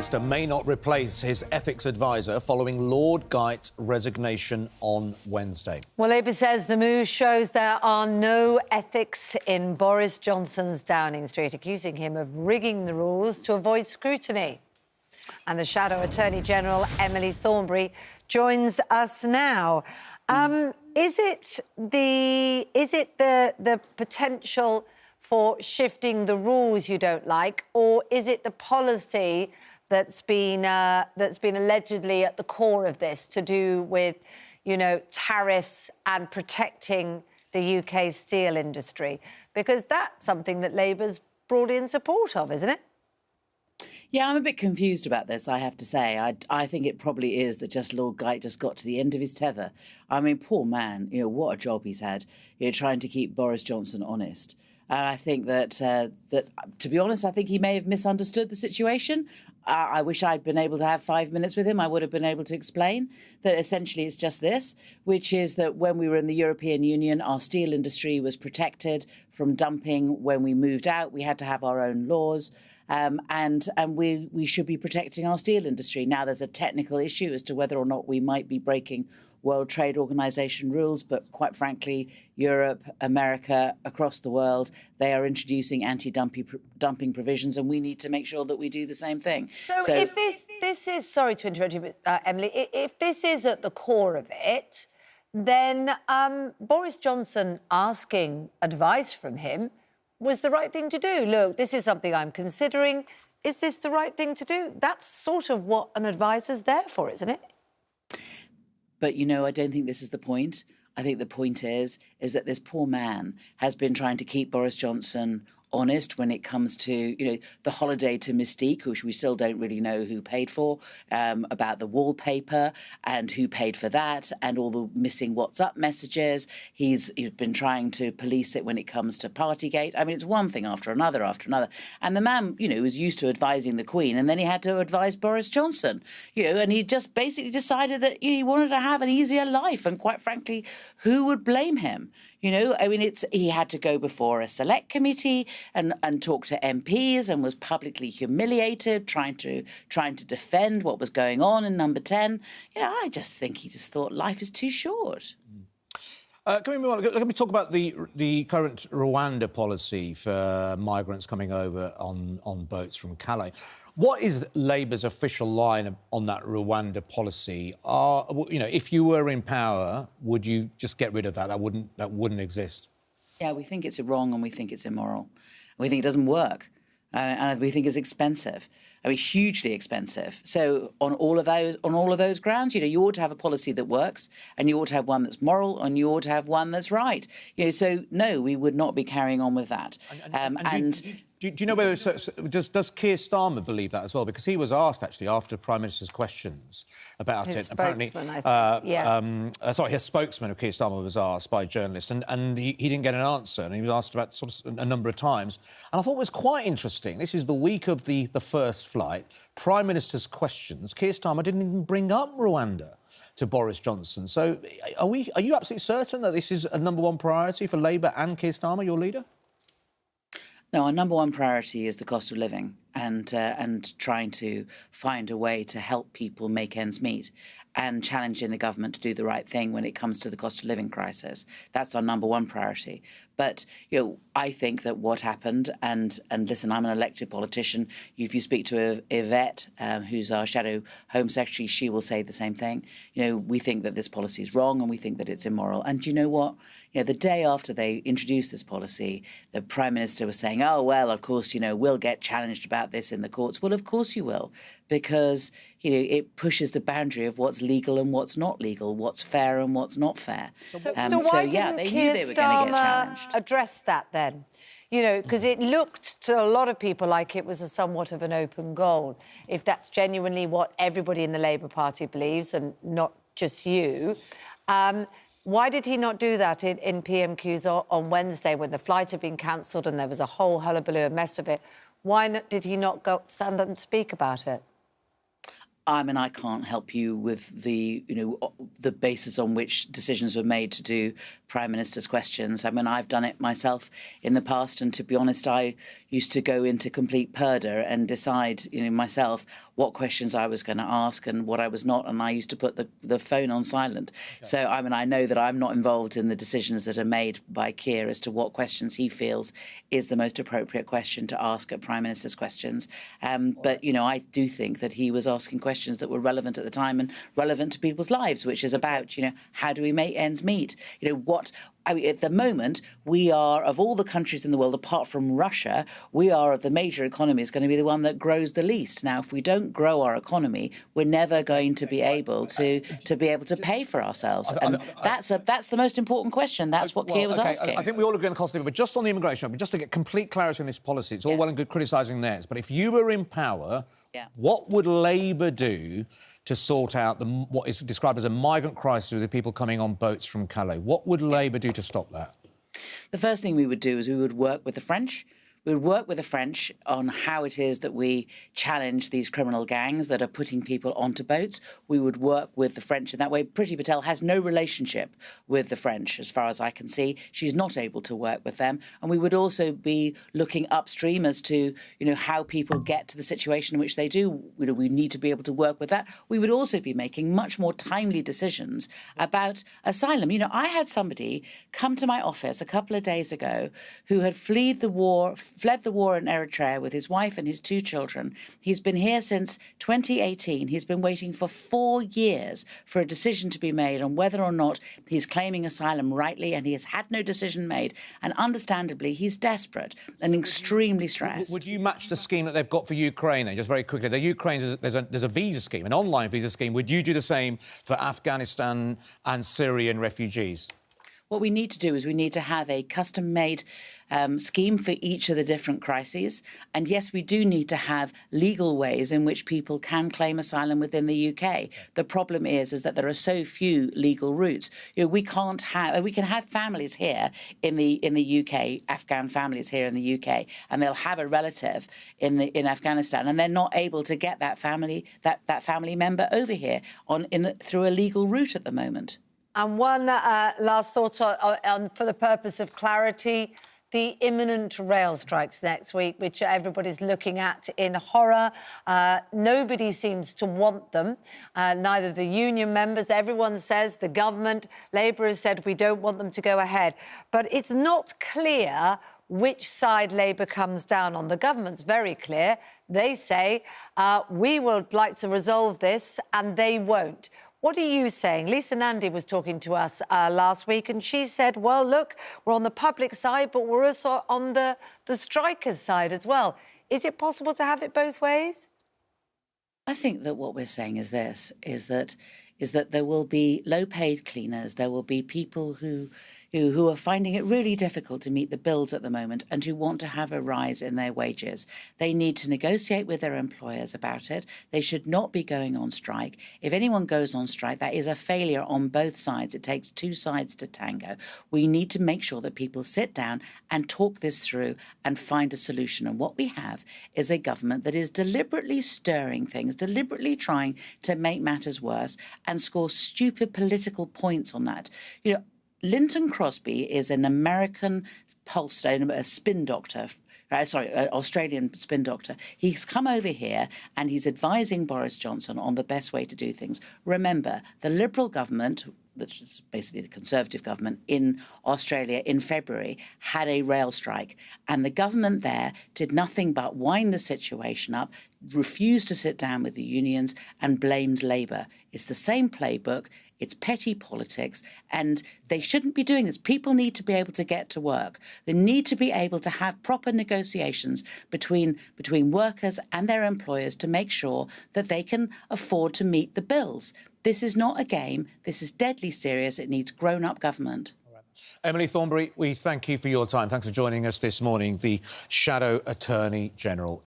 Minister may not replace his ethics advisor following Lord Guy's resignation on Wednesday. Well, Labour says the move shows there are no ethics in Boris Johnson's Downing Street, accusing him of rigging the rules to avoid scrutiny. And the Shadow Attorney General Emily Thornberry joins us now. Is it the potential for shifting the rules you don't like, or is it the policy that's been allegedly at the core of this, to do with, you know, tariffs and protecting the UK steel industry? Because that's something that Labour's broadly in support of, isn't it? Yeah, I'm a bit confused about this, I have to say. I think it probably is that just Lord Guy just got to the end of his tether. I mean, poor man, you know, what a job he's had, you know, trying to keep Boris Johnson honest. And I think that, to be honest, I think he may have misunderstood the situation. I wish I'd been able to have 5 minutes with him. I would have been able to explain that essentially it's just this, which is that when we were in the European Union, our steel industry was protected from dumping. When we moved out, we had to have our own laws. And we should be protecting our steel industry. Now, there's a technical issue as to whether or not we might be breaking World Trade Organization rules, but quite frankly, Europe, America, across the world, they are introducing anti-dumping provisions, and we need to make sure that we do the same thing. So if this is, sorry to interrupt you, Emily, if this is at the core of it, then Boris Johnson asking advice from him was the right thing to do. Look, this is something I'm considering. Is this the right thing to do? That's sort of what an advisor's there for, isn't it? But, you know, I don't think this is the point. I think the point is that this poor man has been trying to keep Boris Johnson honest when it comes to, you know, the holiday to Mystique, which we still don't really know who paid for, about the wallpaper and who paid for that, and all the missing WhatsApp messages. He's been trying to police it when it comes to Partygate. I mean, it's one thing after another after another. And the man, you know, was used to advising the Queen, and then he had to advise Boris Johnson, you know, and he just basically decided that he wanted to have an easier life. And quite frankly, who would blame him? You know, I mean, he had to go before a select committee and talk to MPs, and was publicly humiliated, trying to defend what was going on in Number 10. You know, I just think he just thought life is too short. Can we move on? Let me talk about the current Rwanda policy for migrants coming over on boats from Calais. What is Labour's official line on that Rwanda policy? You know, if you were in power, would you just get rid of that? That wouldn't exist. Yeah, we think it's wrong, and we think it's immoral. We think it doesn't work, and we think it's expensive. I mean, hugely expensive. So on all of those grounds, you know, you ought to have a policy that works, and you ought to have one that's moral, and you ought to have one that's right. You know, so no, we would not be carrying on with that. Do you know whether does Keir Starmer believe that as well? Because he was asked actually after the Prime Minister's questions about his it. Apparently, his spokesman of Keir Starmer was asked by journalists, and he didn't get an answer, and he was asked about sort of a number of times. And I thought it was quite interesting. This is the week of the first flight. Prime Minister's questions. Keir Starmer didn't even bring up Rwanda to Boris Johnson. So, are you absolutely certain that this is a number one priority for Labour and Keir Starmer, your leader? No, our number one priority is the cost of living, and trying to find a way to help people make ends meet, and challenging the government to do the right thing when it comes to the cost of living crisis. That's our number one priority. But, you know, I think that what happened, and listen, I'm an elected politician. If you speak to Yvette, who's our Shadow Home Secretary, she will say the same thing. You know, we think that this policy is wrong, and we think that it's immoral. And you know what? You know, the day after they introduced this policy, the Prime Minister was saying, oh, well, of course, you know, we'll get challenged about this in the courts. Well, of course you will, because, you know, it pushes the boundary of what's legal and what's not legal, what's fair and what's not fair. So why didn't they Keir knew they were going to get challenged. Address that then? You know, because it looked to a lot of people like it was somewhat of an open goal. If that's genuinely what everybody in the Labour Party believes, and not just you, why did he not do that in PMQs on Wednesday when the flight had been cancelled and there was a whole hullabaloo, a mess of it? Why did he not go stand up and speak about it? I can't help you with the basis on which decisions were made to do Prime Minister's questions. I've done it myself in the past, and to be honest, I used to go into complete purdah and decide, myself what questions I was going to ask and what I was not, and I used to put the phone on silent. Okay. So, I know that I'm not involved in the decisions that are made by Keir as to what questions he feels is the most appropriate question to ask at Prime Minister's questions. But, I do think that he was asking questions that were relevant at the time and relevant to people's lives, which is about, how do we make ends meet? At the moment, we are, of all the countries in the world, apart from Russia, we are, of the major economies, going to be the one that grows the least. Now, if we don't grow our economy, we're never going to be able to pay for ourselves. And that's the most important question. That's what Keir was asking. I think we all agree on the cost of living, but just on the immigration, just to get complete clarity on this policy, it's all well and good criticising theirs, but if you were in power, what would Labour do to sort out what is described as a migrant crisis with the people coming on boats from Calais? What would Labour do to stop that? The first thing we would do is we would work with the French. We would work with the French on how it is that we challenge these criminal gangs that are putting people onto boats. We would work with the French in that way. Priti Patel has no relationship with the French, as far as I can see. She's not able to work with them. And we would also be looking upstream as to, how people get to the situation in which they do. We need to be able to work with that. We would also be making much more timely decisions about asylum. I had somebody come to my office a couple of days ago who had fled the war in Eritrea with his wife and his 2 children. He's been here since 2018. He's been waiting for 4 years for a decision to be made on whether or not he's claiming asylum rightly, and he has had no decision made. And understandably, he's desperate and extremely stressed. Would you match the scheme that they've got for Ukraine, then, just very quickly? The Ukraine, there's a visa scheme, an online visa scheme. Would you do the same for Afghanistan and Syrian refugees? What we need to do is we need to have a custom-made scheme for each of the different crises. And yes, we do need to have legal ways in which people can claim asylum within the UK. The problem is that there are so few legal routes. We can have families here in the UK, Afghan families here in the UK, and they'll have a relative in Afghanistan, and they're not able to get that family member over here through a legal route at the moment. And one last thought for the purpose of clarity. The imminent rail strikes next week, which everybody's looking at in horror. Nobody seems to want them, neither the union members. Everyone says, the government, Labour has said we don't want them to go ahead. But it's not clear which side Labour comes down on. The government's very clear. They say, we would like to resolve this, and they won't. What are you saying? Lisa Nandy was talking to us last week, and she said, well, look, we're on the public side, but we're also on the strikers' side as well. Is it possible to have it both ways? I think that what we're saying is this, is that there will be low-paid cleaners, there will be people who are finding it really difficult to meet the bills at the moment and who want to have a rise in their wages. They need to negotiate with their employers about it. They should not be going on strike. If anyone goes on strike, that is a failure on both sides. It takes 2 sides to tango. We need to make sure that people sit down and talk this through and find a solution. And what we have is a government that is deliberately stirring things, deliberately trying to make matters worse and score stupid political points on that. Linton Crosby is an American a spin doctor. An Australian spin doctor. He's come over here and he's advising Boris Johnson on the best way to do things. Remember, the Liberal government, which is basically the Conservative government in Australia in February, had a rail strike. And the government there did nothing but wind the situation up, refused to sit down with the unions and blamed Labour. It's the same playbook. It's petty politics, and they shouldn't be doing this. People need to be able to get to work. They need to be able to have proper negotiations between workers and their employers to make sure that they can afford to meet the bills. This is not a game. This is deadly serious. It needs grown-up government. Emily Thornberry, we thank you for your time. Thanks for joining us this morning, the Shadow Attorney General.